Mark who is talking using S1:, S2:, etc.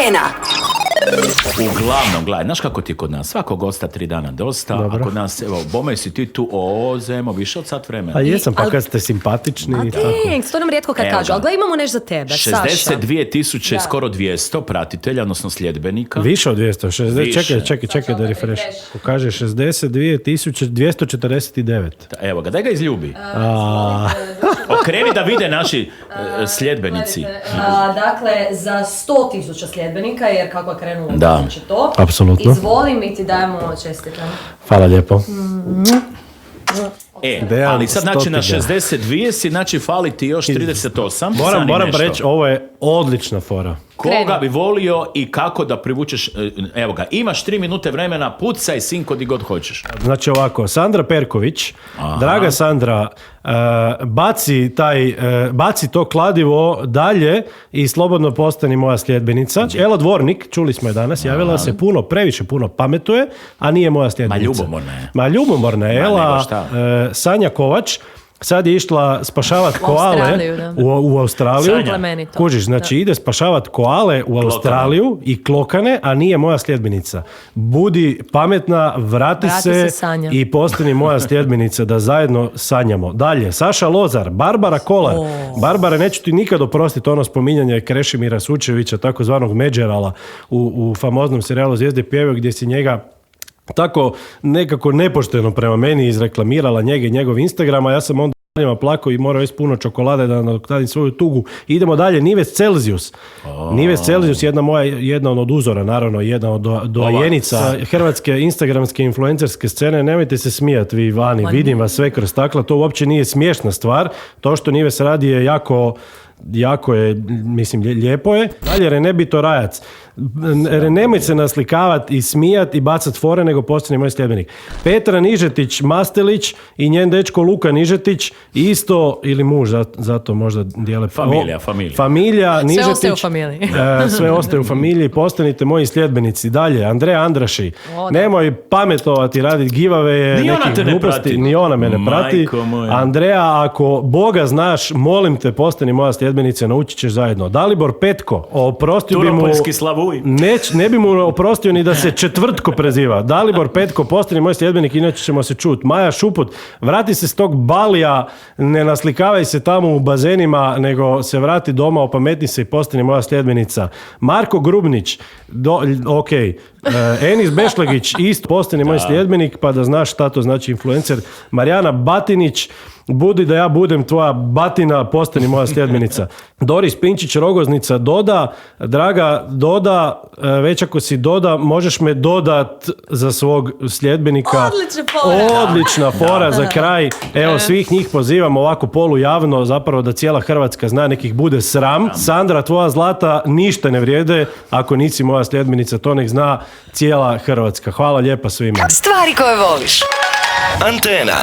S1: Antena.
S2: Uglavnom, gledaj, znaš kako ti je kod nas? Svakog gosta 3 dana dosta,
S3: Dobro.
S2: a kod nas, evo, bome si ti tu Zemo, više od sat vremena.
S3: A jesam, pa kad ste simpatični i tako.
S4: Thanks, to nam rijetko kad
S2: Evo
S4: kažu,
S2: ga.
S4: ali gledaj, imamo nešto za tebe, Saša.
S2: 62.000,
S4: Da.
S2: skoro 200 pratitelja, odnosno sljedbenika.
S3: Više od 200, 60,
S2: Više.
S3: čekaj da refresh. Kaže 62.249.
S2: Evo ga, daj ga izljubi. Okreni da vide naši sljedbenici.
S4: Dakle, za 100.000 sljedbenika, jer kako je krenulo,
S2: Da.
S4: znači to.
S3: Apsolutno.
S4: Izvoli, mi ti dajemo čestitam.
S3: Hvala lijepo. Dejan,
S2: Ali sad, znači, na
S3: 100
S2: 62 si, znači, fali ti još 38.
S3: Moram
S2: nešto.
S3: reći, ovo je odlična fora.
S2: Koga
S4: Kreni.
S2: bi volio i kako da privučeš, evo ga, imaš 3 minute vremena, pucaj sinko di god hoćeš.
S3: Znači ovako, Sandra Perković,
S2: Aha.
S3: draga Sandra, baci to kladivo dalje i slobodno postani moja sljedbenica. Ela Dvornik, čuli smo je danas, javila se previše puno pametuje, a nije moja sljedbenica.
S2: Ma ljubomorna je.
S3: Ma
S2: nego
S3: Ela,
S2: šta.
S3: Sanja Kovač, sad je išla spašavat koale
S4: Australiju, da.
S3: u Australiju.
S2: Sanja.
S4: Plemenito.
S3: Kužiš, znači ide spašavat koale u Australiju i klokane, a nije moja sljedbenica. Budi pametna, vrati se
S4: Sanja.
S3: i postani moja sljedbenica da zajedno sanjamo. Dalje, Saša Lozar, Barbara Kolar. Barbara, neću ti nikad oprostiti ono spominjanje Krešimira Sučevića, takozvanog Međerala u famoznom serijalu Zvijezde pjevaju, gdje si njega tako nekako nepošteno prema meni izreklamirala njega i njegov Instagram, a ja sam onda plakao i morao jesti puno čokolade da nadoknadim svoju tugu. Idemo dalje, Nives Celzius. Nives Celzius, jedna od uzora, naravno, jedna od doajenica hrvatske instagramske influencerske scene. Nemojte se smijati vi vani, vidim vas sve kroz stakla, to uopće nije smiješna stvar. To što Nives radi je jako je, mislim, lijepo je. Dalje, Rene Bitorajac. Nemoj se naslikavati i smijati i bacati fore, nego postani moj sljedbenik. Petra Nižetić Mastelić i njen dečko Luka Nižetić isto, ili muž, zato možda dijele... Familija Nižetić.
S4: Sve ostaje u familiji.
S3: Sve ostaje u familiji, postanite moji sljedbenici. Dalje, Andreja Andraši. Nemoj pametovati, raditi givave,
S2: Ni ona te ne prati.
S3: Ni ona me ne prati.
S2: Majko moja.
S3: Andreja, ako Boga znaš, molim te, postani moja sljedbenica, naučit ćeš zajedno. Dalibor Petko, oprostio bi mu...
S2: Turopoljski slavuj.
S3: Ne bi mu oprostio ni da se Četvrtko preziva. Dalibor Petko, postani moj sljedbenik, inače ćemo se čuti. Maja Šuput, vrati se s tog Balija, ne naslikavaj se tamo u bazenima, nego se vrati doma, opametni se i postani moja sljedbenica. Marko Grubnić, Enis Bešlegić, isto postani moj sljedbenik, pa da znaš šta to znači influencer. Marijana Batinić, budi da ja budem tvoja batina, postani moja sljedbenica. Doris Pinčić Rogoznica, Doda, draga Doda, već ako si Doda, možeš me dodat za svog sljedbenika. Odlična fora za kraj. Evo, svih njih pozivam ovako polujavno, zapravo da cijela Hrvatska zna, nekih bude sram. Sandra, tvoja zlata ništa ne vrijede ako nisi moja sljedbenica, to nek zna cijela Hrvatska. Hvala lijepa svima.
S1: Stvari koje voliš.
S5: Antena.